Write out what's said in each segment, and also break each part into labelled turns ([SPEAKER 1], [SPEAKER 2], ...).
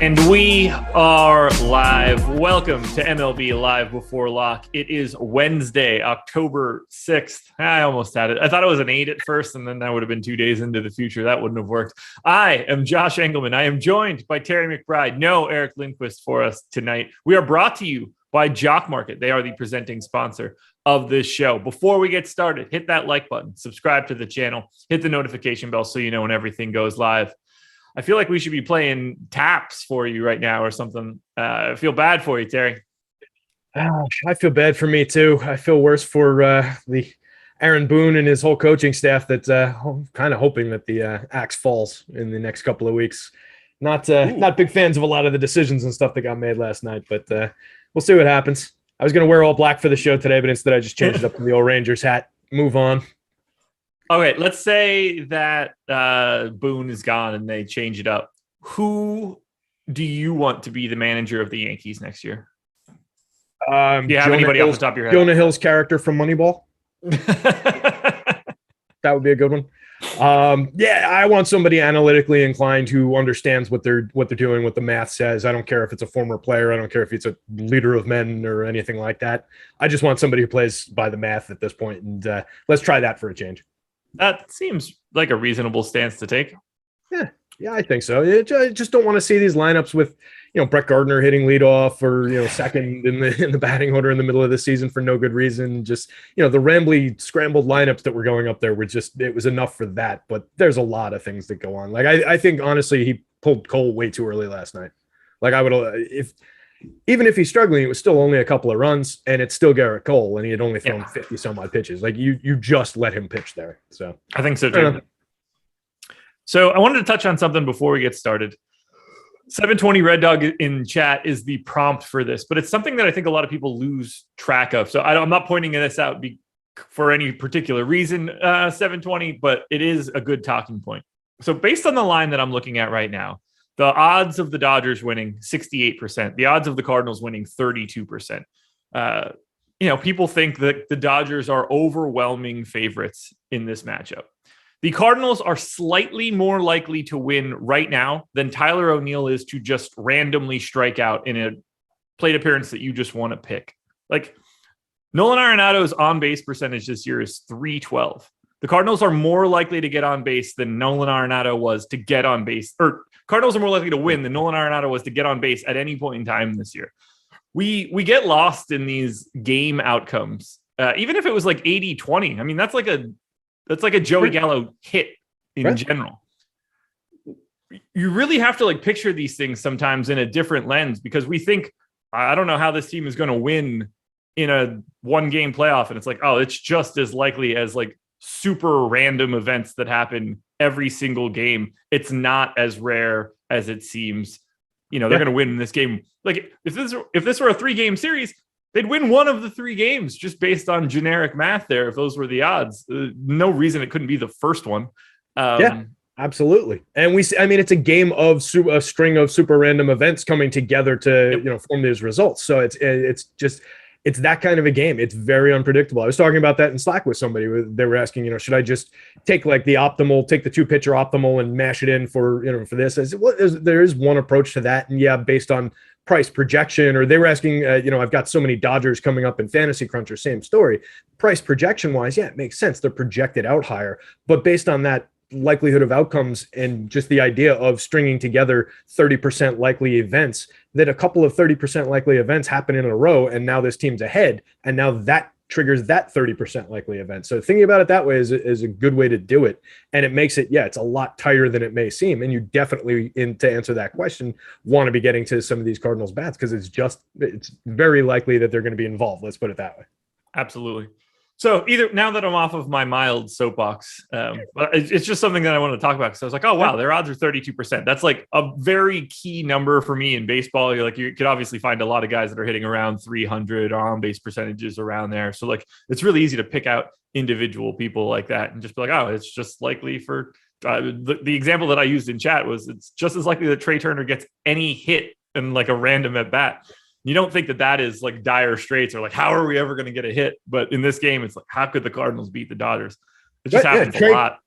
[SPEAKER 1] And we are live. Welcome to MLB Live Before Lock. It is Wednesday, October 6th. I almost had it. I thought it was an 8 at first, and then that would have been 2 days into the future. That wouldn't have worked. I am Josh Engelman. I am joined by Terry McBride. No Eric Lindquist for us tonight. We are brought to you by Jock Market. They are the presenting sponsor of this show. Before we get started, hit that like button, subscribe to the channel, hit the notification bell so you know when everything goes live. I feel like we should be playing taps for you right now or something. I feel bad for you, Terry.
[SPEAKER 2] I feel bad for me too. I feel worse for the Aaron Boone and his whole coaching staff. That I'm kind of hoping that the axe falls in the next couple of weeks. Not big fans of a lot of the decisions and stuff that got made last night, but we'll see what happens. I was going to wear all black for the show today, but instead I just changed it up to the old Rangers hat. Move on.
[SPEAKER 1] Okay, let's say that Boone is gone and they change it up. Who do you want to be the manager of the Yankees next year? Do you have anybody off the top of your head?
[SPEAKER 2] Jonah Hill's character from Moneyball. That would be a good one. I want somebody analytically inclined who understands what they're doing, what the math says. I don't care if it's a former player. I don't care if it's a leader of men or anything like that. I just want somebody who plays by the math at this point, and let's try that for a change.
[SPEAKER 1] That seems like a reasonable stance to take.
[SPEAKER 2] Yeah, I think so. I just don't want to see these lineups with, Brett Gardner hitting leadoff or, second in the batting order in the middle of the season for no good reason. Just, the rambly scrambled lineups that were going up there it was enough for that. But there's a lot of things that go on. Like, I think, honestly, he pulled Cole way too early last night. Like, I would, even if he's struggling, it was still only a couple of runs, and it's still Garrett Cole, and he had only thrown 50 some odd pitches. Like, you just let him pitch there. So
[SPEAKER 1] I think so too. So I wanted to touch on something before we get started. 720 Red Dog in chat is the prompt for this, but it's something that I think a lot of people lose track of. So I'm not pointing this out for any particular reason, 720, but it is a good talking point. So based on the line that I'm looking at right now, the odds of the Dodgers winning 68%, the odds of the Cardinals winning 32%. People think that the Dodgers are overwhelming favorites in this matchup. The Cardinals are slightly more likely to win right now than Tyler O'Neill is to just randomly strike out in a plate appearance that you just want to pick. Like, Nolan Arenado's on-base percentage this year is .312. The Cardinals are more likely to get on base than Nolan Arenado was to get on base, or Cardinals are more likely to win than Nolan Arenado was to get on base at any point in time this year. We get lost in these game outcomes. Even if it was like 80-20, I mean, that's like a Joey Gallo hit in general. You really have to picture these things sometimes in a different lens, because we think, I don't know how this team is going to win in a one-game playoff. And it's like, oh, it's just as likely as super random events that happen every single game. It's not as rare as it seems. They're going to win in this game. Like, if this were a 3-game series, they'd win one of the 3 games just based on generic math there. If those were the odds, no reason it couldn't be the first one.
[SPEAKER 2] Absolutely. And it's a game of a string of super random events coming together to, form these results. So it's that kind of a game. It's very unpredictable. I was talking about that in Slack with somebody. They were asking, should I just take the 2-pitcher optimal and mash it in for this? I said, well, there is one approach to that. And based on price projection, or they were asking, I've got so many Dodgers coming up in Fantasy Cruncher, same story. Price projection wise, it makes sense. They're projected out higher, but based on that likelihood of outcomes and just the idea of stringing together 30% likely events, that a couple of 30% likely events happen in a row, and now this team's ahead, and now that triggers that 30% likely event. So thinking about it that way is a good way to do it. And it makes it, it's a lot tighter than it may seem. And you definitely, to answer that question, want to be getting to some of these Cardinals bats, because it's very likely that they're going to be involved. Let's put it that way.
[SPEAKER 1] Absolutely. So now that I'm off of my mild soapbox, it's just something that I want to talk about. So I was like, oh, wow, their odds are 32%. That's a very key number for me in baseball. You could obviously find a lot of guys that are hitting around 300 on base percentages around there. So it's really easy to pick out individual people like that and just be like, oh, it's just likely for the example that I used in chat was it's just as likely that Trey Turner gets any hit in a random at bat. You don't think that is dire straits, or how are we ever going to get a hit? But in this game, it's how could the Cardinals beat the Dodgers? It just happens a lot.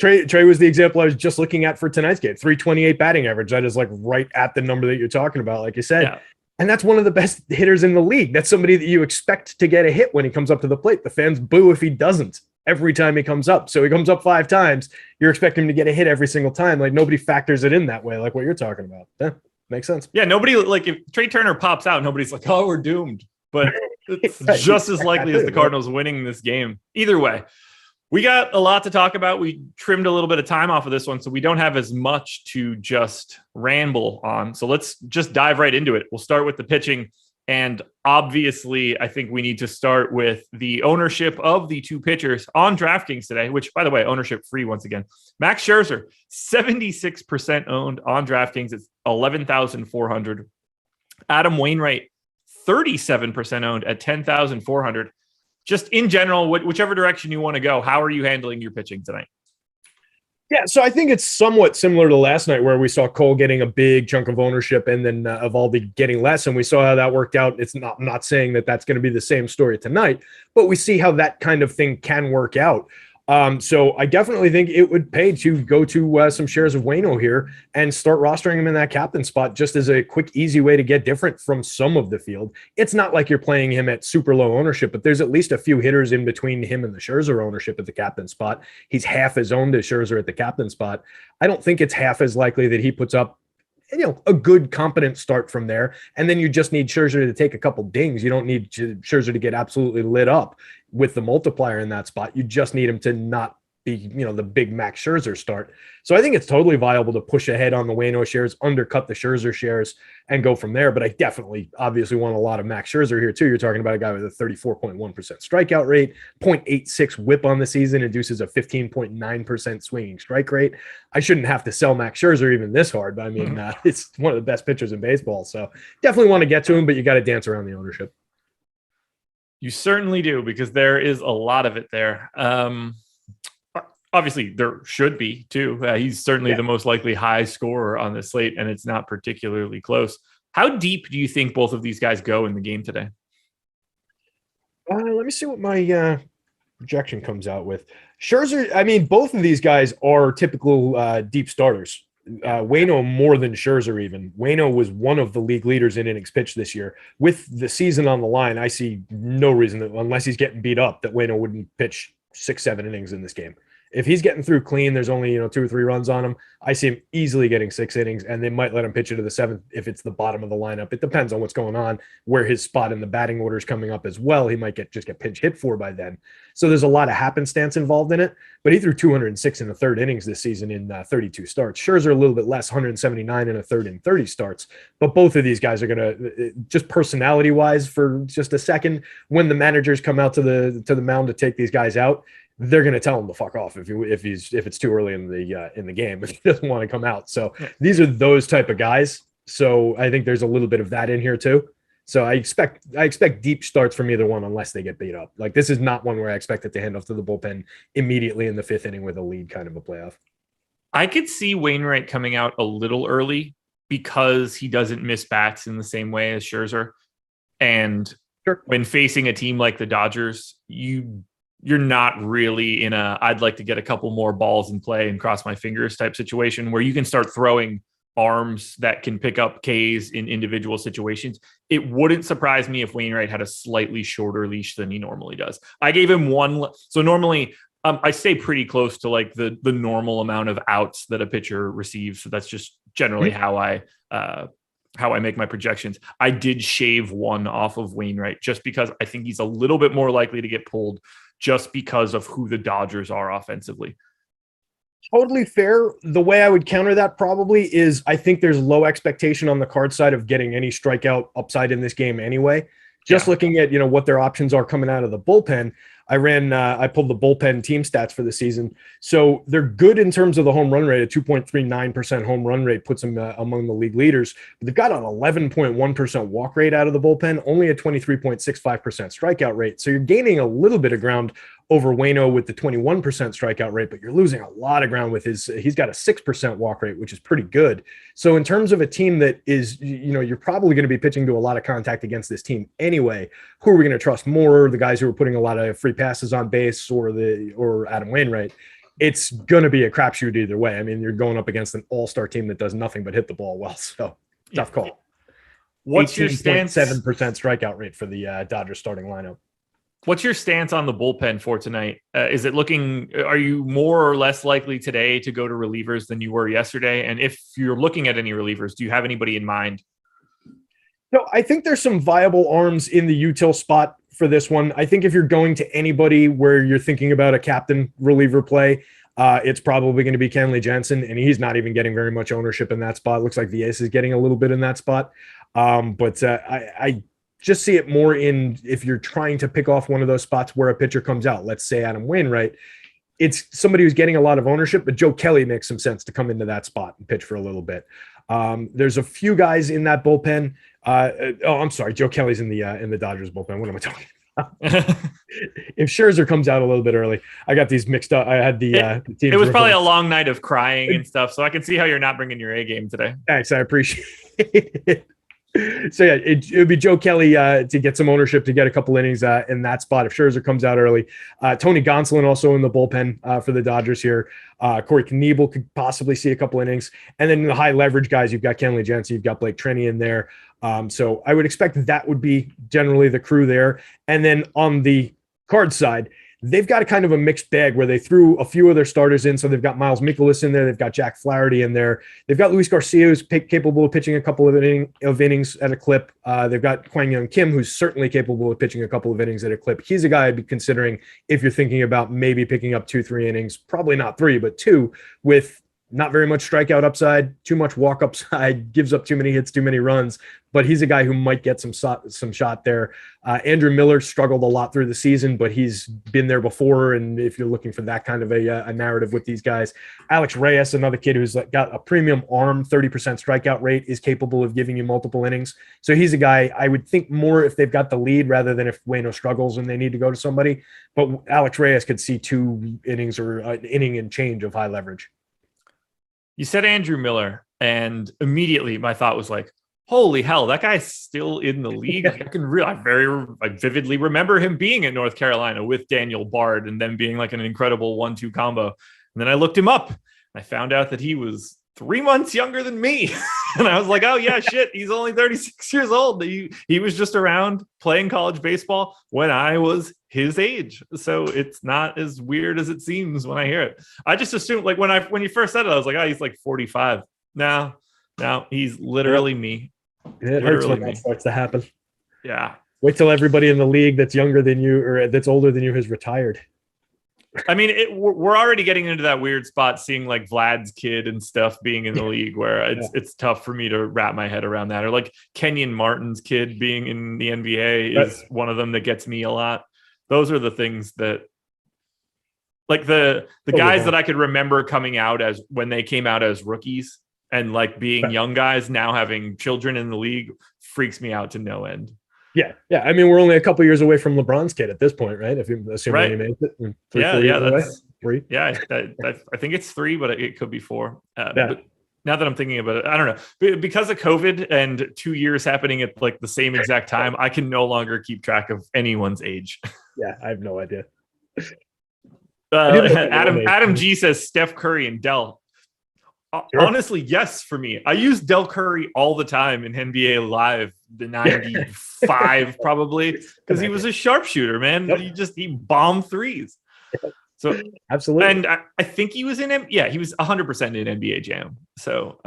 [SPEAKER 2] Trey was the example I was just looking at for tonight's game. 328 batting average. That is like right at the number that you're talking about, like you said.
[SPEAKER 1] Yeah.
[SPEAKER 2] And that's one of the best hitters in the league. That's somebody that you expect to get a hit when he comes up to the plate. The fans boo if he doesn't every time he comes up. So he comes up 5 times. You're expecting him to get a hit every single time. Like nobody factors it in that way, like what you're talking about. Yeah, makes sense.
[SPEAKER 1] Yeah, nobody, like if Trey Turner pops out, nobody's like, oh, we're doomed. But it's just as likely as the Cardinals winning this game. Either way, we got a lot to talk about. We trimmed a little bit of time off of this one, so we don't have as much to just ramble on. So let's just dive right into it. We'll start with the pitching. And obviously, I think we need to start with the ownership of the 2 pitchers on DraftKings today, which, by the way, ownership free once again. Max Scherzer, 76% owned on DraftKings. It's 11,400. Adam Wainwright, 37% owned at 10,400. Just in general, whichever direction you want to go, how are you handling your pitching tonight?
[SPEAKER 2] Yeah, so I think it's somewhat similar to last night where we saw Cole getting a big chunk of ownership and then Evaldi getting less, and we saw how that worked out. It's not, I'm not saying that that's going to be the same story tonight, but we see how that kind of thing can work out. So I definitely think it would pay to go to some shares of Waino here and start rostering him in that captain spot just as a quick, easy way to get different from some of the field. It's not like you're playing him at super low ownership, but there's at least a few hitters in between him and the Scherzer ownership at the captain spot. He's half as owned as Scherzer at the captain spot. I don't think it's half as likely that he puts up a good, competent start from there. And then you just need Scherzer to take a couple dings. You don't need Scherzer to get absolutely lit up with the multiplier in that spot. You just need him to not be, the big Max Scherzer start. So I think it's totally viable to push ahead on the Waino shares, undercut the Scherzer shares, and go from there. But I definitely, obviously, want a lot of Max Scherzer here too. You're talking about a guy with a 34.1% strikeout rate, 0.86 whip on the season, induces a 15.9% swinging strike rate. I shouldn't have to sell Max Scherzer even this hard, but I mean, it's one of the best pitchers in baseball. So definitely want to get to him, but you got to dance around the ownership.
[SPEAKER 1] You certainly do, because there is a lot of it there. Obviously, there should be, too. He's certainly the most likely high scorer on this slate, and it's not particularly close. How deep do you think both of these guys go in the game today?
[SPEAKER 2] Let me see what my projection comes out with. Scherzer, I mean, both of these guys are typical deep starters. Waino more than Scherzer even. Waino was one of the league leaders in innings pitched this year. With the season on the line, I see no reason that, unless he's getting beat up, that Waino wouldn't pitch 6-7 innings in this game. If he's getting through clean, there's only 2 or 3 runs on him. I see him easily getting 6 innings, and they might let him pitch it to the 7th if it's the bottom of the lineup. It depends on what's going on, where his spot in the batting order is coming up as well. He might just get pinch hit for by then. So there's a lot of happenstance involved in it. But he threw 206 in the third innings this season in 32 starts. Scherzer a little bit less, 179 in a third in 30 starts. But both of these guys are going to, just personality-wise, for just a second, when the managers come out to the mound to take these guys out, they're going to tell him to fuck off if it's too early in the game, if he doesn't want to come out. So these are those type of guys. So I think there's a little bit of that in here too. So I expect deep starts from either one unless they get beat up. Like, this is not one where I expect it to hand off to the bullpen immediately in the 5th inning with a lead, kind of a playoff.
[SPEAKER 1] I could see Wainwright coming out a little early because he doesn't miss bats in the same way as Scherzer. And when facing a team like the Dodgers, you're not really in a I'd like to get a couple more balls in play and cross my fingers type situation where you can start throwing arms that can pick up Ks in individual situations. It wouldn't surprise me if Wainwright had a slightly shorter leash than he normally does. I gave him one. So normally I stay pretty close to like the normal amount of outs that a pitcher receives. So that's just generally how I make my projections. I did shave one off of Wainwright just because I think he's a little bit more likely to get pulled just because of who the Dodgers are offensively.
[SPEAKER 2] Totally fair. The way I would counter that probably is I think there's low expectation on the card side of getting any strikeout upside in this game anyway. Just looking at, what their options are coming out of the bullpen. I pulled the bullpen team stats for the season. So they're good in terms of the home run rate. A 2.39% home run rate puts them among the league leaders. But they've got an 11.1% walk rate out of the bullpen, only a 23.65% strikeout rate. So you're gaining a little bit of ground over Waino with the 21% strikeout rate, but you're losing a lot of ground with he's got a 6% walk rate, which is pretty good. So in terms of a team that is, you're probably going to be pitching to a lot of contact against this team anyway. Who are we going to trust more? The guys who are putting a lot of free passes on base or Adam Wainwright? it's going to be a crapshoot either way. I mean, you're going up against an all-star team that does nothing but hit the ball well. So tough call.
[SPEAKER 1] What's your stance?
[SPEAKER 2] 7% strikeout rate for the Dodgers starting lineup.
[SPEAKER 1] What's your stance on the bullpen for tonight? Is it looking, are you more or less likely today to go to relievers than you were yesterday? And if you're looking at any relievers, do you have anybody in mind?
[SPEAKER 2] No, I think there's some viable arms in the util spot for this one. I think if you're going to anybody where you're thinking about a captain reliever play, it's probably going to be Kenley Jansen, and he's not even getting very much ownership in that spot. It looks like Vies is getting a little bit in that spot. But I just see it more in if you're trying to pick off one of those spots where a pitcher comes out, let's say Adam Wainwright, it's somebody who's getting a lot of ownership, but Joe Kelly makes some sense to come into that spot and pitch for a little bit. There's a few guys in that bullpen. I'm sorry, Joe Kelly's in the Dodgers bullpen. What am I talking about? If Scherzer comes out a little bit early, I got these mixed up. I had the teams.
[SPEAKER 1] It was probably a long night of crying and stuff, so I can see how you're not bringing your A game today.
[SPEAKER 2] Thanks, I appreciate it. So yeah, it would be Joe Kelly to get some ownership, to get a couple innings in that spot if Scherzer comes out early. Tony Gonsolin also in the bullpen for the Dodgers here. Corey Knebel could possibly see a couple innings. And then the high leverage guys, you've got Kenley Jansen, you've got Blake Trinney in there. So I would expect that would be generally the crew there. And then on the Cards side, they've got a kind of a mixed bag where they threw a few of their starters in. So they've got Miles Mikolas in there. They've got Jack Flaherty in there. They've got Luis Garcia, who's capable of pitching a couple of innings at a clip. They've got Kwang Young Kim, who's certainly capable of pitching a couple of innings at a clip. He's a guy I'd be considering if you're thinking about maybe picking up 2-3 innings, probably not 3, but 2, with not very much strikeout upside, too much walk upside, gives up too many hits, too many runs, but he's a guy who might get some shot there. Andrew Miller struggled a lot through the season, but he's been there before. And if you're looking for that kind of a narrative with these guys, Alex Reyes, another kid who's got a premium arm, 30% strikeout rate, is capable of giving you multiple innings. So he's a guy I would think more if they've got the lead rather than if Waino struggles and they need to go to somebody. But Alex Reyes could see 2 innings or an inning and change of high leverage.
[SPEAKER 1] You said Andrew Miller, and immediately my thought was like, holy hell, that guy's still in the league. Like, I vividly remember him being at North Carolina with Daniel Bard and them being like an incredible 1-2 combo. And then I looked him up and I found out that he was 3 months younger than me. And I was like, oh yeah, shit, he's only 36 years old. He was just around playing college baseball when I was his age. So it's not as weird as it seems when I hear it. I just assumed, like, when you first said it, I was like, oh, he's like 45. No, he's literally me.
[SPEAKER 2] It hurts when that starts to happen.
[SPEAKER 1] Yeah.
[SPEAKER 2] Wait till everybody in the league that's younger than you or that's older than you has retired.
[SPEAKER 1] I mean, we're already getting into that weird spot, seeing like Vlad's kid and stuff being in the league, where it's tough for me to wrap my head around that. Or like Kenyon Martin's kid being in the NBA is one of them that gets me a lot. Those are the things that, like the guys that I could remember coming out as when they came out as rookies and like being young guys now having children in the league freaks me out to no end.
[SPEAKER 2] Yeah. I mean, we're only a couple years away from LeBron's kid at this point, right? If you assume he made it, 4 years away. 3.
[SPEAKER 1] Yeah, I think it's 3, but it could be 4. But now that I'm thinking about it, I don't know. Because of COVID and 2 years happening at like the same exact time, I can no longer keep track of anyone's age.
[SPEAKER 2] Yeah, I have no idea.
[SPEAKER 1] Adam G says Steph Curry and Dell. Sure. Honestly, yes, for me. I use Del Curry all the time in NBA Live, the 95 probably, because he was a sharpshooter, man. Yep. He bombed threes. So
[SPEAKER 2] absolutely.
[SPEAKER 1] And I think he was he was 100% in NBA Jam. So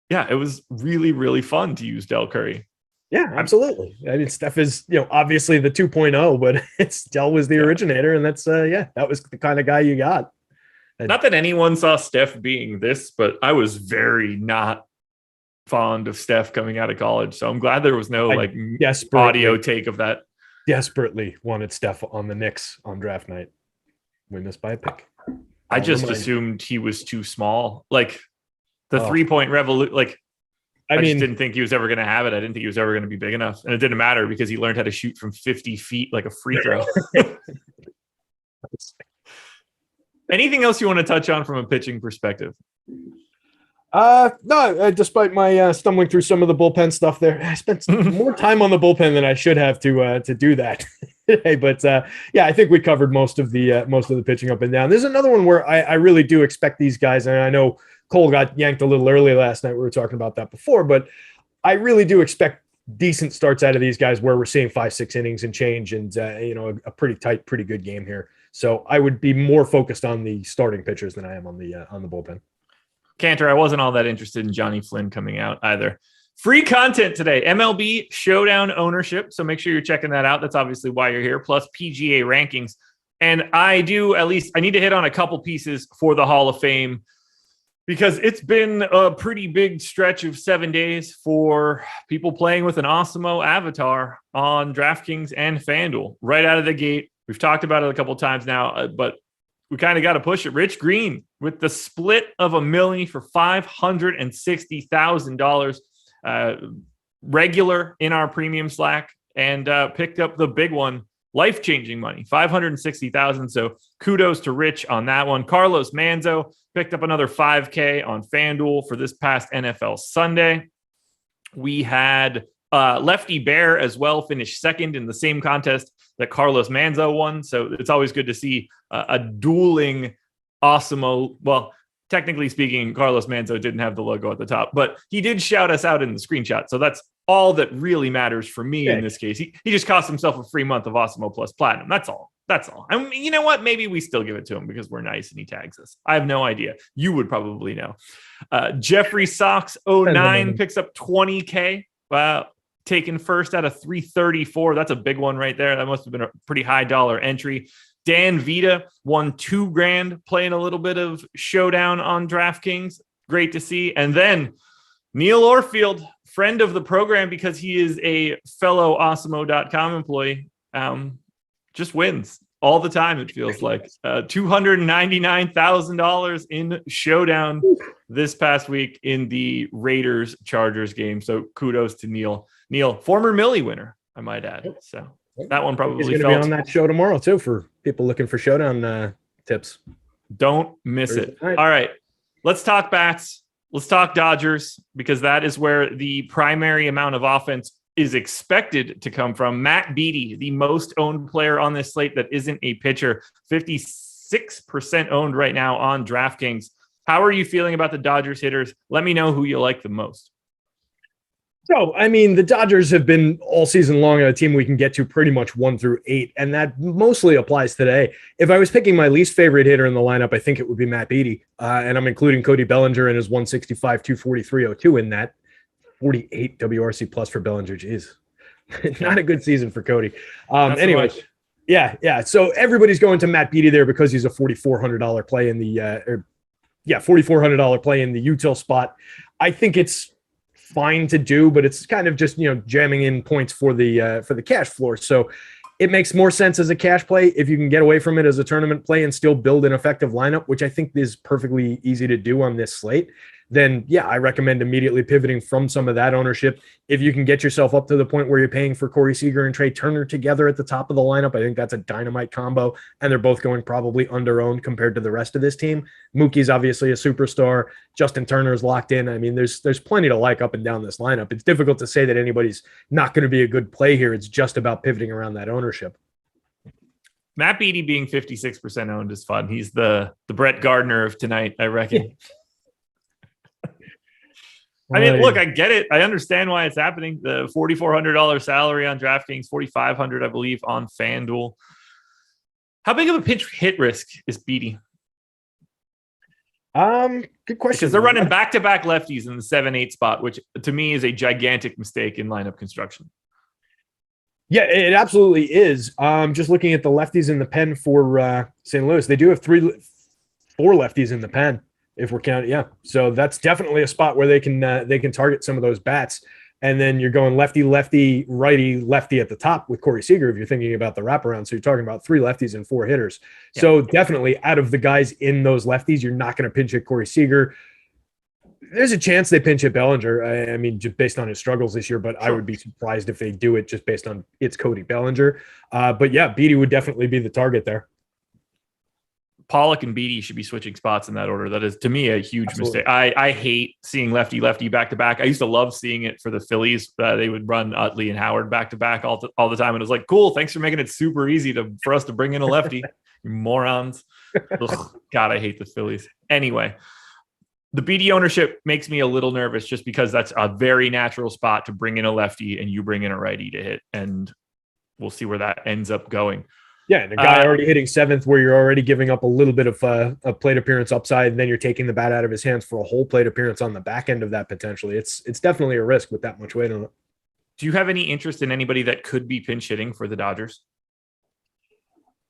[SPEAKER 1] it was really, really fun to use Del Curry.
[SPEAKER 2] Yeah, absolutely. I mean, Steph is, obviously the 2.0, but Del was the originator, and that's that was the kind of guy you got.
[SPEAKER 1] Not that anyone saw Steph being this, but I was very not fond of Steph coming out of college. So I'm glad there was no audio take of that.
[SPEAKER 2] Desperately wanted Steph on the Knicks on draft night. Win this by a pick.
[SPEAKER 1] I just assumed he was too small. Like the 3-point revolution. Like I just didn't think he was ever going to have it. I didn't think he was ever going to be big enough, and it didn't matter because he learned how to shoot from 50 feet like a free throw. Anything else you want to touch on from a pitching perspective?
[SPEAKER 2] No, despite my stumbling through some of the bullpen stuff there, I spent more time on the bullpen than I should have to do that. today. But yeah, I think we covered most of the pitching up and down. There's another one where I really do expect these guys, and I know Cole got yanked a little early last night. We were talking about that before, but I really do expect decent starts out of these guys where we're seeing 5-6 innings and change, and a pretty tight, pretty good game here. So I would be more focused on the starting pitchers than I am on the bullpen.
[SPEAKER 1] Cantor, I wasn't all that interested in Johnny Flynn coming out either. Free content today, MLB Showdown ownership. So make sure you're checking that out. That's obviously why you're here, plus PGA rankings. And I need to hit on a couple pieces for the Hall of Fame, because it's been a pretty big stretch of 7 days for people playing with an Awesemo avatar on DraftKings and FanDuel right out of the gate. We've talked about it a couple of times now, but we kind of got to push it. Rich Green with the split of $1 million for $560,000, regular in our premium Slack, and picked up the big one, life-changing money, $560,000. So kudos to Rich on that one. Carlos Manzo picked up another $5K on FanDuel for this past NFL Sunday. We had Lefty Bear as well finish second in the same contest that Carlos Manzo won. So it's always good to see a dueling Awesemo. Well, technically speaking, Carlos Manzo didn't have the logo at the top, but he did shout us out in the screenshot. So that's all that really matters for me in this case. He just cost himself a free month of Awesemo Plus Platinum. That's all. I mean, you know what? Maybe we still give it to him because we're nice and he tags us. I have no idea. You would probably know. Jeffrey Sox 09 picks up $20K. Taken first out of 334. That's a big one right there. That must have been a pretty high dollar entry. Dan Vita won $2,000 playing a little bit of Showdown on DraftKings. Great to see. And then Neil Orfield, friend of the program because he is a fellow Awesemo.com employee, just wins all the time, it feels like. $299,000 in Showdown this past week in the Raiders-Chargers game. So kudos to Neil. Neil, former Millie winner, I might add. So that one probably
[SPEAKER 2] He's going to be on that show tomorrow, too, for people looking for Showdown tips.
[SPEAKER 1] Don't miss it. All right, let's talk bats. Let's talk Dodgers, because that is where the primary amount of offense is expected to come from. Matt Beattie, the most owned player on this slate that isn't a pitcher, 56% owned right now on DraftKings. How are you feeling about the Dodgers hitters? Let me know who you like the most.
[SPEAKER 2] So, I mean, the Dodgers have been all season long a team we can get to pretty much 1 through 8, and that mostly applies today. If I was picking my least favorite hitter in the lineup, I think it would be Matt Beattie, and I'm including Cody Bellinger and his 165, 243, 02 in that. 48 WRC plus for Bellinger. Jeez, not a good season for Cody. Anyway, yeah. So everybody's going to Matt Beattie there because he's a $4,400 play in the $4,400 play in the util spot. I think it's fine to do, but it's kind of just jamming in points for the cash floor. So it makes more sense as a cash play if you can get away from it as a tournament play and still build an effective lineup, which I think is perfectly easy to do on this slate. Then I recommend immediately pivoting from some of that ownership. If you can get yourself up to the point where you're paying for Corey Seager and Trey Turner together at the top of the lineup, I think that's a dynamite combo, and they're both going probably under-owned compared to the rest of this team. Mookie's obviously a superstar. Justin Turner is locked in. I mean, there's plenty to like up and down this lineup. It's difficult to say that anybody's not going to be a good play here. It's just about pivoting around that ownership.
[SPEAKER 1] Matt Beattie being 56% owned is fun. He's the Brett Gardner of tonight, I reckon. I mean, look, I get it. I understand why it's happening. The $4,400 salary on DraftKings, $4,500, I believe, on FanDuel. How big of a pinch hit risk is Beattie?
[SPEAKER 2] Good question.
[SPEAKER 1] Because they're running back-to-back lefties in the 7-8 spot, which to me is a gigantic mistake in lineup construction.
[SPEAKER 2] Yeah, it absolutely is. Just looking at the lefties in the pen for St. Louis, they do have 4 lefties in the pen. If we're counting, so that's definitely a spot where they can target some of those bats. And then you're going lefty, lefty, righty, lefty at the top with Corey Seager if you're thinking about the wraparound. So you're talking about 3 lefties and 4 hitters. Yeah. So definitely out of the guys in those lefties, you're not going to pinch hit Corey Seager. There's a chance they pinch hit Bellinger. I mean, just based on his struggles this year, but sure. I would be surprised if they do it just based on it's Cody Bellinger. But yeah, Beattie would definitely be the target there.
[SPEAKER 1] Pollock and Beatty should be switching spots in that order. That is, to me, a huge
[SPEAKER 2] Absolutely.
[SPEAKER 1] mistake. I hate seeing lefty back to back. I used to love seeing it for the Phillies. They would run Utley and Howard back to back all the time, and it was like, cool. Thanks for making it super easy for us to bring in a lefty. You morons. Ugh, God, I hate the Phillies. Anyway, the Beatty ownership makes me a little nervous just because that's a very natural spot to bring in a lefty and you bring in a righty to hit, and we'll see where that ends up going.
[SPEAKER 2] Yeah, and a guy already hitting seventh where you're already giving up a little bit of a plate appearance upside, and then you're taking the bat out of his hands for a whole plate appearance on the back end of that potentially. It's definitely a risk with that much weight on it.
[SPEAKER 1] Do you have any interest in anybody that could be pinch hitting for the Dodgers?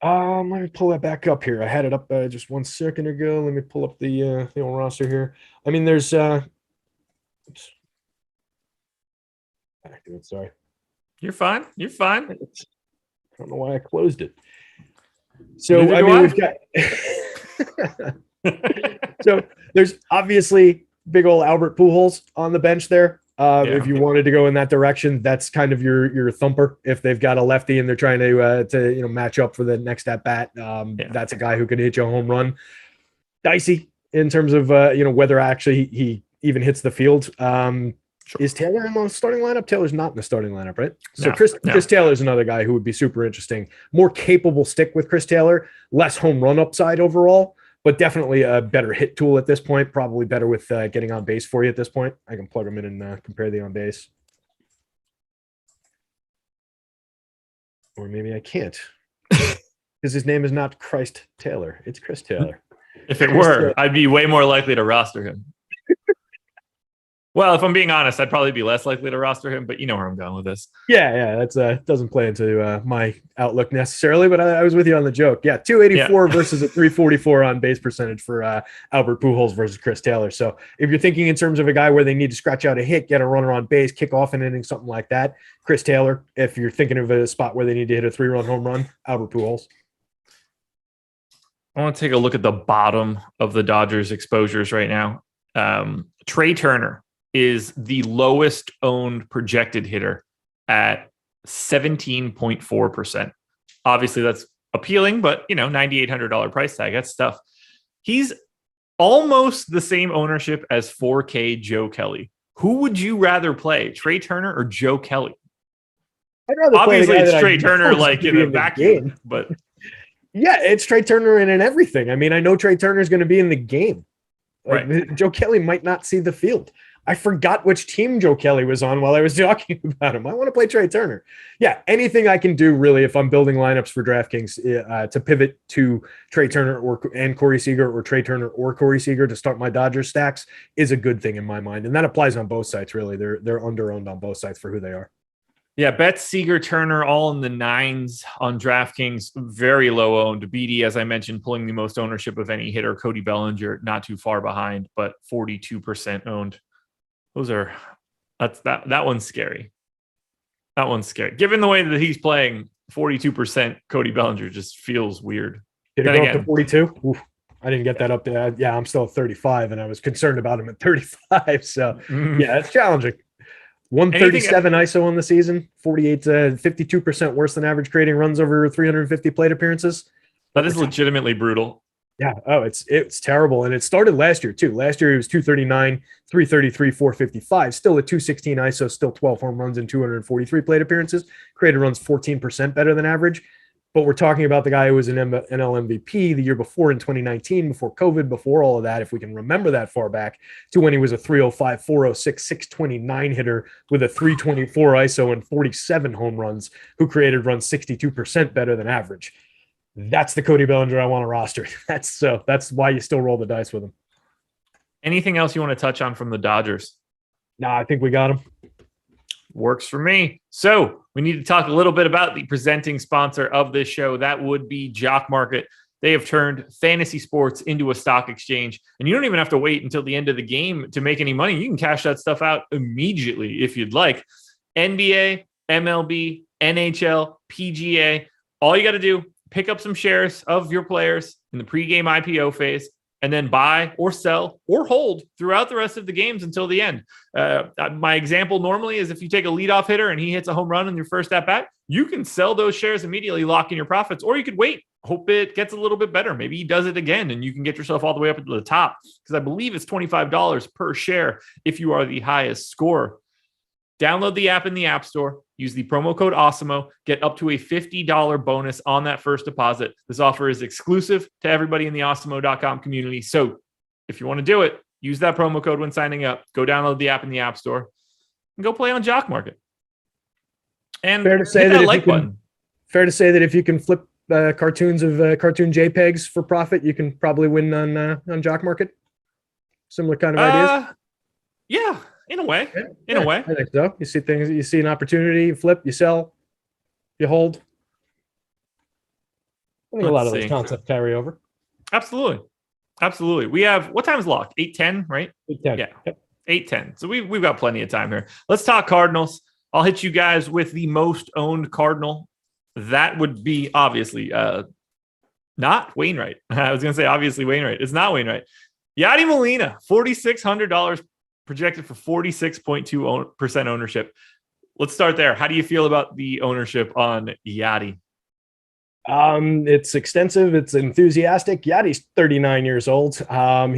[SPEAKER 2] Let me pull that back up here. I had it up just 1 second ago. Let me pull up the old roster here. I mean, there's oops. Back to it, sorry.
[SPEAKER 1] You're fine. You're fine.
[SPEAKER 2] I don't know why I closed it. So I mean, we've got so there's obviously big old Albert Pujols on the bench there. If you wanted to go in that direction, that's kind of your thumper. If they've got a lefty and they're trying to match up for the next at bat, that's a guy who could hit you a home run. Dicey in terms of whether actually he even hits the field. Sure. Is Taylor in the starting lineup? Taylor's not in the starting lineup, right? So
[SPEAKER 1] no.
[SPEAKER 2] Chris Taylor's another guy who would be super interesting. More capable stick with Chris Taylor, less home run upside overall, but definitely a better hit tool at this point. Probably better with getting on base for you at this point. I can plug him in and compare the on base. Or maybe I can't. Because his name is not Christ Taylor. It's Chris Taylor.
[SPEAKER 1] If it were, I'd be way more likely to roster him. Well, if I'm being honest, I'd probably be less likely to roster him, but you know where I'm going with this.
[SPEAKER 2] Yeah, that's doesn't play into my outlook necessarily, but I was with you on the joke. Yeah, 284 versus a 344 on base percentage for Albert Pujols versus Chris Taylor. So if you're thinking in terms of a guy where they need to scratch out a hit, get a runner on base, kick off an inning, something like that, Chris Taylor. If you're thinking of a spot where they need to hit a 3-run home run, Albert Pujols.
[SPEAKER 1] I want to take a look at the bottom of the Dodgers exposures right now. Trey Turner is the lowest owned projected hitter at 17.4%. Obviously, that's appealing, but $9,800 price tag, that's stuff. He's almost the same ownership as 4K Joe Kelly. Who would you rather play, Trey Turner or Joe Kelly?
[SPEAKER 2] I'd rather
[SPEAKER 1] obviously it's Trey Turner
[SPEAKER 2] like
[SPEAKER 1] in a vacuum, but
[SPEAKER 2] yeah, it's Trey Turner in everything. I mean, I know Trey Turner is going to be in the game.
[SPEAKER 1] Right.
[SPEAKER 2] Joe Kelly might not see the field. I forgot which team Joe Kelly was on while I was talking about him. I want to play Trey Turner. Yeah, anything I can do really if I'm building lineups for DraftKings to pivot to Trey Turner and Corey Seager, or Trey Turner or Corey Seager to start my Dodgers stacks is a good thing in my mind. And that applies on both sides, really. They're under-owned on both sides for who they are.
[SPEAKER 1] Yeah, Betts, Seager, Turner, all in the 9s on DraftKings. Very low owned. Beatty, as I mentioned, pulling the most ownership of any hitter. Cody Bellinger, not too far behind, but 42% owned. That one's scary. That one's scary. Given the way that he's playing, 42% Cody Bellinger just feels weird.
[SPEAKER 2] Did it go up to 42? Oof, I didn't get that up there. Yeah, I'm still at 35, and I was concerned about him at 35. So, yeah, it's challenging. 137 ISO on the season, 52% worse than average creating runs over 350 plate appearances.
[SPEAKER 1] That is legitimately brutal.
[SPEAKER 2] Yeah. Oh, it's terrible. And it started last year too. Last year it was 239, 333, 455, still a 216 ISO, still 12 home runs and 243 plate appearances. Created runs 14% better than average. But we're talking about the guy who was an NL MVP the year before in 2019, before COVID, before all of that, if we can remember that far back, to when he was a 305, 406, 629 hitter with a 324 ISO and 47 home runs, who created runs 62% better than average. That's the Cody Bellinger I want to roster. That's why you still roll the dice with him.
[SPEAKER 1] Anything else you want to touch on from the Dodgers?
[SPEAKER 2] No, I think we got him.
[SPEAKER 1] Works for me. So we need to talk a little bit about the presenting sponsor of this show. That would be Jock Market. They have turned fantasy sports into a stock exchange, and you don't even have to wait until the end of the game to make any money. You can cash that stuff out immediately if you'd like. NBA, MLB, NHL, PGA. All you got to do, pick up some shares of your players in the pregame IPO phase, and then buy or sell or hold throughout the rest of the games until the end. My example normally is if you take a leadoff hitter and he hits a home run in your first at bat, you can sell those shares immediately, lock in your profits, or you could wait, hope it gets a little bit better. Maybe he does it again and you can get yourself all the way up to the top, because I believe it's $25 per share if you are the highest scorer. Download the app in the App Store. Use the promo code Awesemo. Get up to a $50 bonus on that first deposit. This offer is exclusive to everybody in the Awesemo.com community. So if you want to do it, use that promo code when signing up. Go download the app in the App Store and go play on Jock Market. And
[SPEAKER 2] fair to say that if you can flip cartoons of cartoon JPEGs for profit, you can probably win on Jock Market. Similar kind of ideas.
[SPEAKER 1] Yeah. In a way, a way.
[SPEAKER 2] I think so. You see things, you see an opportunity, you flip, you sell, you hold. I think a lot of those concepts carry over.
[SPEAKER 1] Absolutely. We have, what time is lock? 8:10, right?
[SPEAKER 2] 8:10.
[SPEAKER 1] Yeah, yep. 8:10. So we've got plenty of time here. Let's talk Cardinals. I'll hit you guys with the most owned Cardinal. That would be obviously not Wainwright. I was going to say obviously Wainwright. It's not Wainwright. Yadi Molina, $4,600. Projected for 46.2% ownership. Let's start there. How do you feel about the ownership on Yadi?
[SPEAKER 2] It's extensive. It's enthusiastic. Yadi's 39 years old. I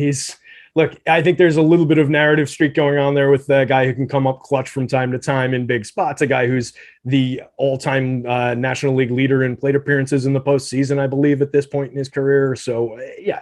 [SPEAKER 2] think there's a little bit of narrative streak going on there with the guy who can come up clutch from time to time in big spots, a guy who's the all-time National League leader in plate appearances in the postseason, I believe, at this point in his career. So, yeah,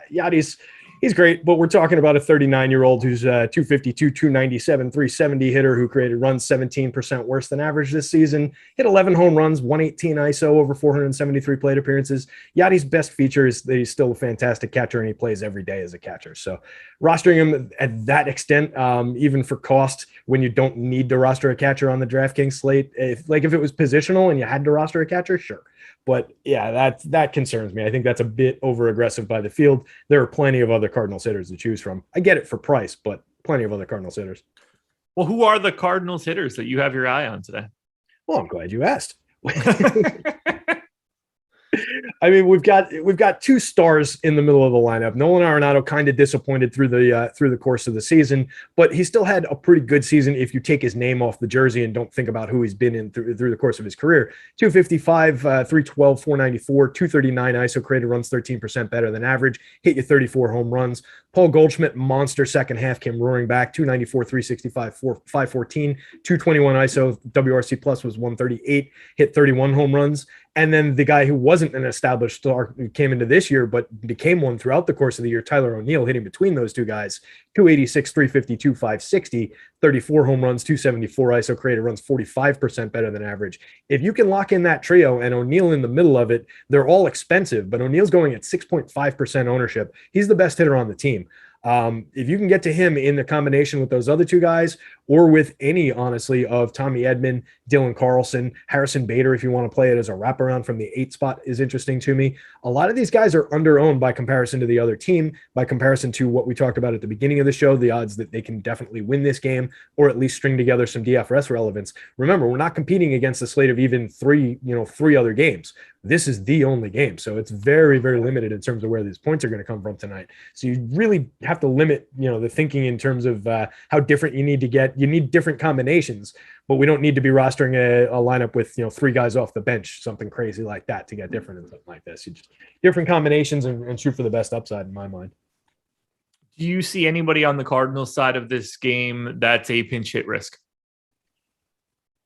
[SPEAKER 2] He's great, but we're talking about a 39-year-old who's 252, 297, 370 hitter who created runs 17% worse than average this season, hit 11 home runs, 118 ISO over 473 plate appearances. Yadi's best feature is that he's still a fantastic catcher and he plays every day as a catcher. So rostering him at that extent, even for cost, when you don't need to roster a catcher on the DraftKings slate, if it was positional and you had to roster a catcher, sure. But yeah, that concerns me. I think that's a bit over aggressive by the field. There are plenty of other Cardinals hitters to choose from. I get it for price, but plenty of other Cardinals hitters.
[SPEAKER 1] Well, who are the Cardinals hitters that you have your eye on today?
[SPEAKER 2] Well, I'm glad you asked. I mean, we've got two stars in the middle of the lineup. Nolan Arenado kind of disappointed through the course of the season, but he still had a pretty good season if you take his name off the jersey and don't think about who he's been in through the course of his career. 255, 312, 494, 239 ISO, created runs 13% better than average, hit you 34 home runs. Paul Goldschmidt, monster second half, came roaring back, 294, 365, 514, 221 ISO, WRC plus was 138, hit 31 home runs. And then the guy who wasn't an established star who came into this year, but became one throughout the course of the year, Tyler O'Neill, hitting between those two guys, 286, 352, 560, 34 home runs, 274 ISO, created runs 45% better than average. If you can lock in that trio and O'Neill in the middle of it, they're all expensive, but O'Neill's going at 6.5% ownership. He's the best hitter on the team. If you can get to him in the combination with those other two guys, or with any, honestly, of Tommy Edman, Dylan Carlson, Harrison Bader, if you want to play it as a wraparound from the 8 spot, is interesting to me. A lot of these guys are under-owned by comparison to the other team, by comparison to what we talked about at the beginning of the show, the odds that they can definitely win this game, or at least string together some DFS relevance. Remember, we're not competing against a slate of even three other games. This is the only game. So it's very, very limited in terms of where these points are going to come from tonight. So you really have to limit, the thinking in terms of how different you need to get. You need different combinations, but we don't need to be rostering a lineup with, 3 guys off the bench, something crazy like that to get different in something like this. You just different combinations and shoot for the best upside in my mind.
[SPEAKER 1] Do you see anybody on the Cardinals side of this game that's a pinch hit risk?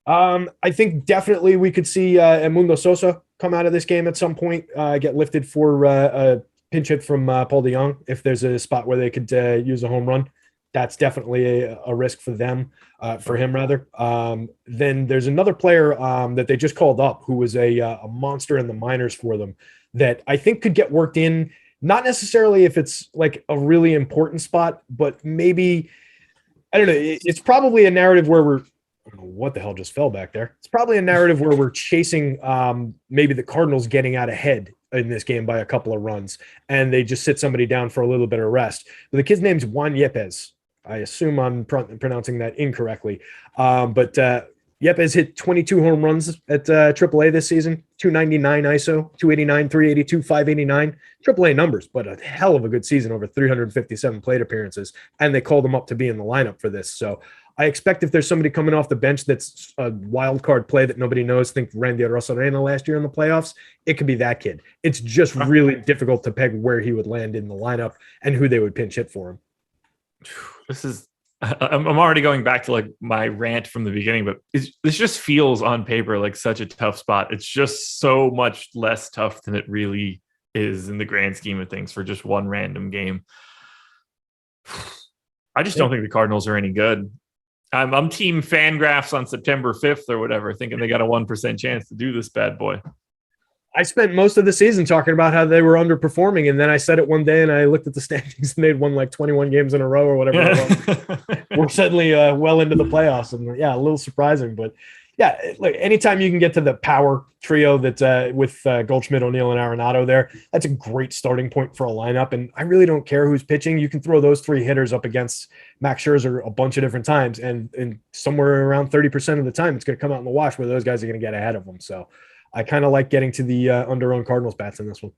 [SPEAKER 2] I think definitely we could see Edmundo Sosa come out of this game at some point, get lifted for a pinch hit from Paul DeJong if there's a spot where they could use a home run. That's definitely a risk for them, for him rather. Then there's another player that they just called up who was a monster in the minors for them that I think could get worked in, not necessarily if it's like a really important spot, but maybe, I don't know, it's probably a narrative where I don't know what the hell just fell back there. It's probably a narrative where we're chasing maybe the Cardinals getting out ahead in this game by a couple of runs, and they just sit somebody down for a little bit of rest. But the kid's name's Juan Yepes. I assume I'm pronouncing that incorrectly. But Yep, has hit 22 home runs at AAA this season, 299 ISO, 289, 382, 589. AAA numbers, but a hell of a good season, over 357 plate appearances. And they called him up to be in the lineup for this. So I expect if there's somebody coming off the bench that's a wild card play that nobody knows, think Randy Arozarena last year in the playoffs, it could be that kid. It's just really difficult to peg where he would land in the lineup and who they would pinch hit for him.
[SPEAKER 1] I'm already going back to like my rant from the beginning, but this just feels on paper like such a tough spot. It's just so much less tough than it really is in the grand scheme of things for just one random game. I just don't think the Cardinals are any good. I'm team Fangraphs on September 5th or whatever, thinking they got a 1% chance to do this bad boy.
[SPEAKER 2] I spent most of the season talking about how they were underperforming, and then I said it one day, and I looked at the standings, and they'd won like 21 games in a row or whatever it was. We're suddenly well into the playoffs, and yeah, a little surprising, but yeah, like anytime you can get to the power trio that with Goldschmidt, O'Neill, and Arenado there, that's a great starting point for a lineup. And I really don't care who's pitching. You can throw those three hitters up against Max Scherzer a bunch of different times, and somewhere around 30% of the time, it's going to come out in the wash where those guys are going to get ahead of them. So I kind of like getting to the under-owned Cardinals bats in this one.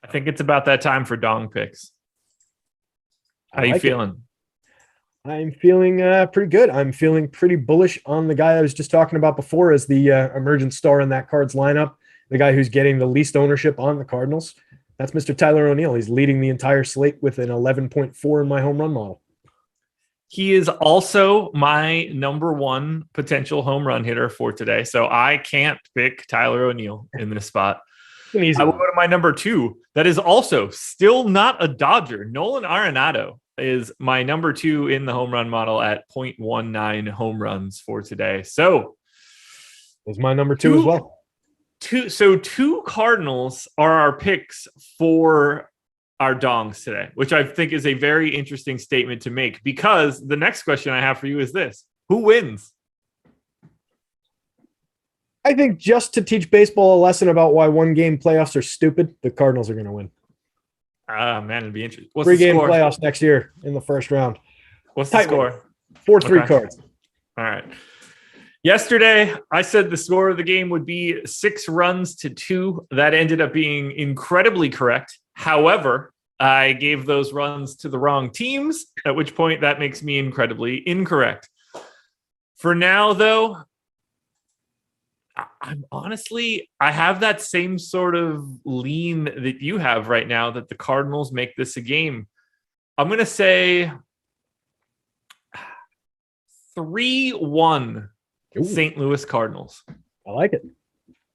[SPEAKER 1] I think it's about that time for dong picks. How you feeling?
[SPEAKER 2] I'm feeling pretty good. I'm feeling pretty bullish on the guy I was just talking about before as the emergent star in that Cards lineup, the guy who's getting the least ownership on the Cardinals. That's Mr. Tyler O'Neill. He's leading the entire slate with an 11.4 in my home run model.
[SPEAKER 1] He is also my number one potential home run hitter for today. So I can't pick Tyler O'Neill in this spot. I will go to my number two. That is also still not a Dodger. Nolan Arenado is my number two in the home run model at 0.19 home runs for today. So
[SPEAKER 2] was my number two as well.
[SPEAKER 1] Two Cardinals are our picks for our dongs today, which I think is a very interesting statement to make, because the next question I have for you is this: who wins?
[SPEAKER 2] I think just to teach baseball a lesson about why one game playoffs are stupid, the Cardinals are going to win.
[SPEAKER 1] Man, it'd be interesting. What's
[SPEAKER 2] 3-game playoffs next year in the first round.
[SPEAKER 1] What's the score?
[SPEAKER 2] 4-3 Cards.
[SPEAKER 1] All right. Yesterday, I said the score of the game would be 6-2. That ended up being incredibly correct. However, I gave those runs to the wrong teams, at which point that makes me incredibly incorrect. For now, though, I have that same sort of lean that you have right now, that the Cardinals make this a game. I'm going to say 3-1 St. Louis Cardinals.
[SPEAKER 2] I like it.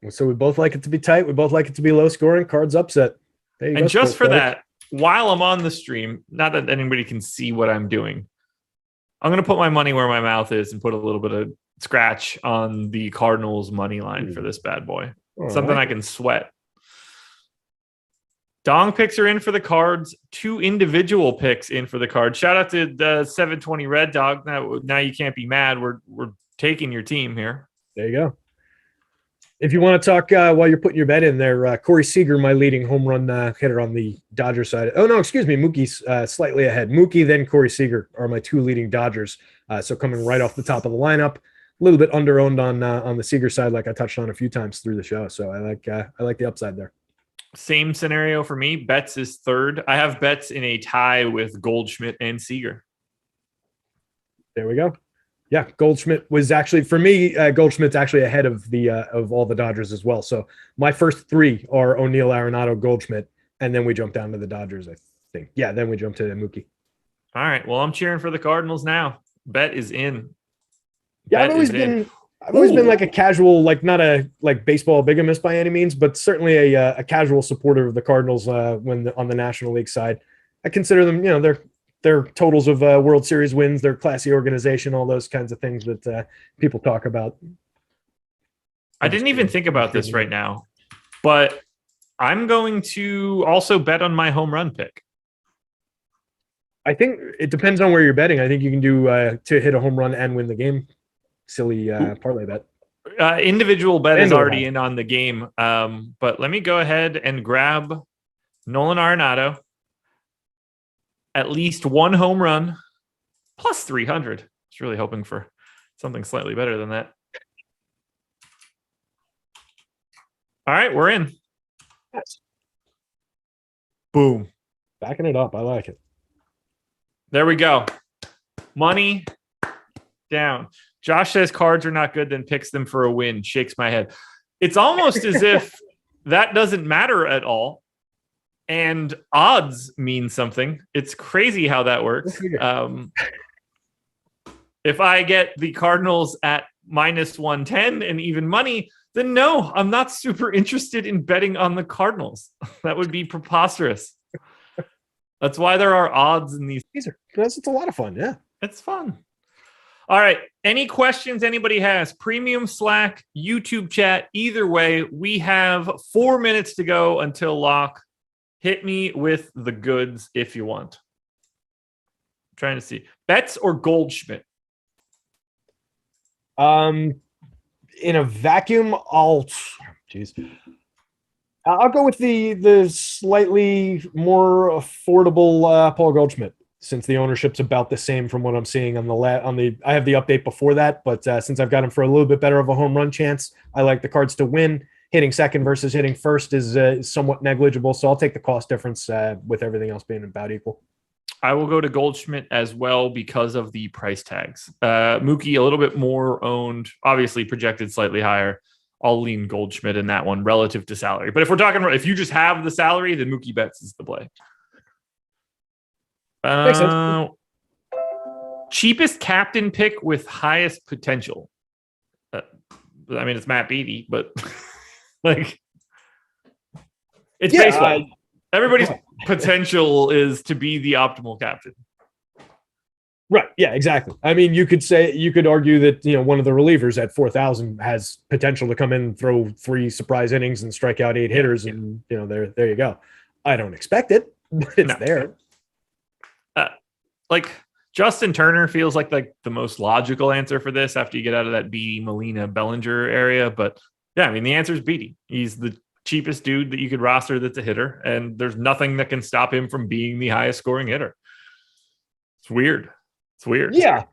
[SPEAKER 2] So we both like it to be tight. We both like it to be low scoring. Cards upset. There you
[SPEAKER 1] and
[SPEAKER 2] go,
[SPEAKER 1] just for that, while I'm on the stream, not that anybody can see what I'm doing, I'm going to put my money where my mouth is and put a little bit of scratch on the Cardinals money line for this bad boy. Something I can sweat. Dong picks are in for the Cards. 2 individual picks in for the Cards. Shout out to the 720 Red Dog. Now you can't be mad. We're taking your team here.
[SPEAKER 2] There you go. If you want to talk while you're putting your bet in there, Corey Seager, my leading home run hitter on the Dodger side. Oh, no, excuse me. Mookie's slightly ahead. Mookie, then Corey Seager are my 2 leading Dodgers. So coming right off the top of the lineup. A little bit under-owned on the Seager side, like I touched on a few times through the show. So I like the upside there.
[SPEAKER 1] Same scenario for me. Betts is third. I have Betts in a tie with Goldschmidt and Seager.
[SPEAKER 2] There we go. Yeah, Goldschmidt was actually, for me, Goldschmidt's actually ahead of the of all the Dodgers as well. So my first 3 are O'Neill, Arenado, Goldschmidt, and then we jump down to the Dodgers, I think. Yeah, then we jump to Mookie.
[SPEAKER 1] All right. Well, I'm cheering for the Cardinals now. Bet is in.
[SPEAKER 2] Yeah, I've always been like a casual, like not a like baseball bigamist by any means, but certainly a casual supporter of the Cardinals when on the National League side. I consider them, their totals of World Series wins, their classy organization, all those kinds of things that people talk about.
[SPEAKER 1] I didn't even think about this right now, but I'm going to also bet on my home run pick.
[SPEAKER 2] I think it depends on where you're betting. I think you can do to hit a home run and win the game. Silly parlay bet.
[SPEAKER 1] Individual bet is already in on the game. But let me go ahead and grab Nolan Arenado. At least 1 home run plus 300. I was really hoping for Something slightly better than that. All right, we're in.
[SPEAKER 2] Yes.
[SPEAKER 1] Boom.
[SPEAKER 2] Backing it up. I like it.
[SPEAKER 1] There we go. Money down. Josh says cards are not good, then picks them for a win. Shakes my head. It's almost as if that doesn't matter at all. And odds mean something. It's crazy how that works. If I get the Cardinals at minus 110 and even money, then no, I'm not super interested in betting on the Cardinals. That would be preposterous. That's why there are odds in these.
[SPEAKER 2] It's a lot of fun. Yeah.
[SPEAKER 1] It's fun. All right. Any questions anybody has? Premium Slack, YouTube chat. Either way, we have 4 minutes to go until lock. Hit me with the goods if you want. I'm trying to see. Betts or Goldschmidt?
[SPEAKER 2] In a vacuum, I'll go with the slightly more affordable Paul Goldschmidt, since the ownership's about the same from what I'm seeing on the I have the update before that, but since I've got him for a little bit better of a home run chance, I like the Cards to win. Hitting second versus hitting first is somewhat negligible, so I'll take the cost difference with everything else being about equal.
[SPEAKER 1] I will go to Goldschmidt as well because of the price tags. Mookie, a little bit more owned, obviously projected slightly higher. I'll lean Goldschmidt in that one relative to salary. But if we're talking, if you just have the salary, then Mookie Betts is the play.
[SPEAKER 2] Makes sense.
[SPEAKER 1] Cheapest captain pick with highest potential. I mean, it's Matt Beattie, but like, it's baseball. Everybody's potential is to be the optimal captain.
[SPEAKER 2] Right. Yeah, exactly. I mean, you could argue that, one of the relievers at 4,000 has potential to come in, throw 3 surprise innings and strike out 8 hitters. And, there you go. I don't expect it, but it's there.
[SPEAKER 1] Like Justin Turner feels like the most logical answer for this after you get out of that Beattie, Molina, Bellinger area. But yeah, I mean, the answer is Beattie. He's the cheapest dude that you could roster that's a hitter, and there's nothing that can stop him from being the highest scoring hitter. It's weird.
[SPEAKER 2] Yeah.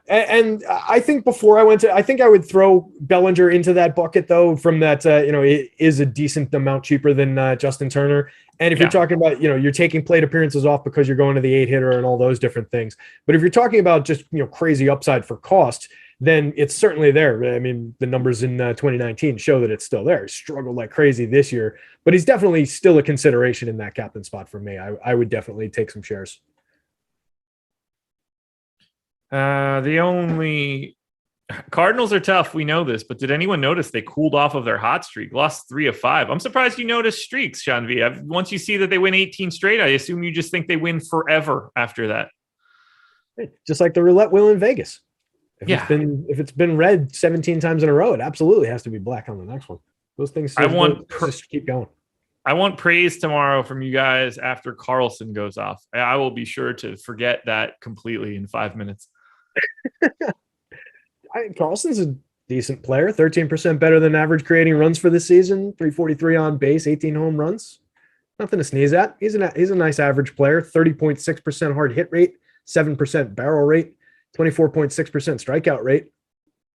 [SPEAKER 2] And I think before I think I would throw Bellinger into that bucket, though, from that, it is a decent amount cheaper than Justin Turner. And if you're talking about, you're taking plate appearances off because you're going to the 8 hitter and all those different things. But if you're talking about just, crazy upside for cost, then it's certainly there. I mean, the numbers in 2019 show that it's still there. He struggled like crazy this year, but he's definitely still a consideration in that captain spot for me. I would definitely take some shares.
[SPEAKER 1] The only Cardinals are tough. We know this, but did anyone notice they cooled off of their hot streak? Lost 3 of 5. I'm surprised you noticed streaks, Sean V. Once you see that they win 18 straight, I assume you just think they win forever after that.
[SPEAKER 2] Just like the roulette wheel in Vegas. If it's been red 17 times in a row, it absolutely has to be black on the next one. Those things just keep going.
[SPEAKER 1] I want praise tomorrow from you guys after Carlson goes off. I will be sure to forget that completely in 5 minutes.
[SPEAKER 2] Carlson's a decent player, 13% better than average creating runs for the season, 343 on base, 18 home runs. Nothing to sneeze at. He's a nice average player, 30.6% hard hit rate, 7% barrel rate, 24.6% strikeout rate.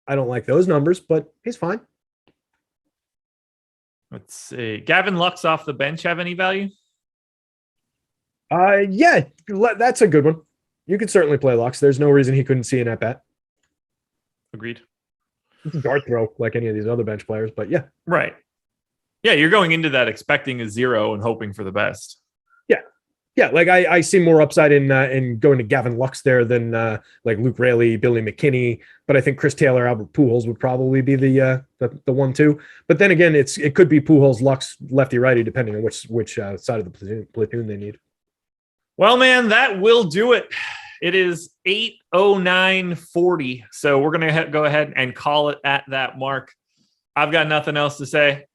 [SPEAKER 2] I don't like those numbers, but he's fine.
[SPEAKER 1] Let's see. Gavin Lux off the bench have any value?
[SPEAKER 2] Yeah, that's a good one. You could certainly play Lux. There's no reason he couldn't see an at-bat.
[SPEAKER 1] Agreed.
[SPEAKER 2] It's a dart throw like any of these other bench players, but yeah.
[SPEAKER 1] Right. Yeah, you're going into that expecting a 0 and hoping for the best.
[SPEAKER 2] Yeah, like I see more upside in going to Gavin Lux there than like Luke Raley, Billy McKinney, but I think Chris Taylor, Albert Pujols would probably be the 1-2. But then again, it could be Pujols, Lux, lefty righty, depending on which side of the platoon they need.
[SPEAKER 1] Well, man, that will do it. It is 8:09:40, so we're gonna go ahead and call it at that mark. I've got nothing else to say.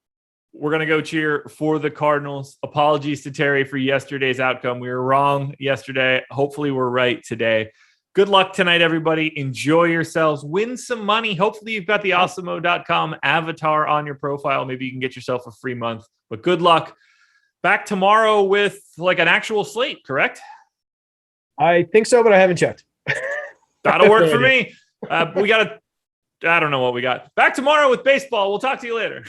[SPEAKER 1] We're going to go cheer for the Cardinals. Apologies to Terry for yesterday's outcome. We were wrong yesterday. Hopefully we're right today. Good luck tonight, everybody. Enjoy yourselves. Win some money. Hopefully you've got the Awesemo.com avatar on your profile. Maybe you can get yourself a free month. But good luck. Back tomorrow with like an actual slate, correct?
[SPEAKER 2] I think so, but I haven't checked.
[SPEAKER 1] That'll work for me. We got I don't know what we got. Back tomorrow with baseball. We'll talk to you later.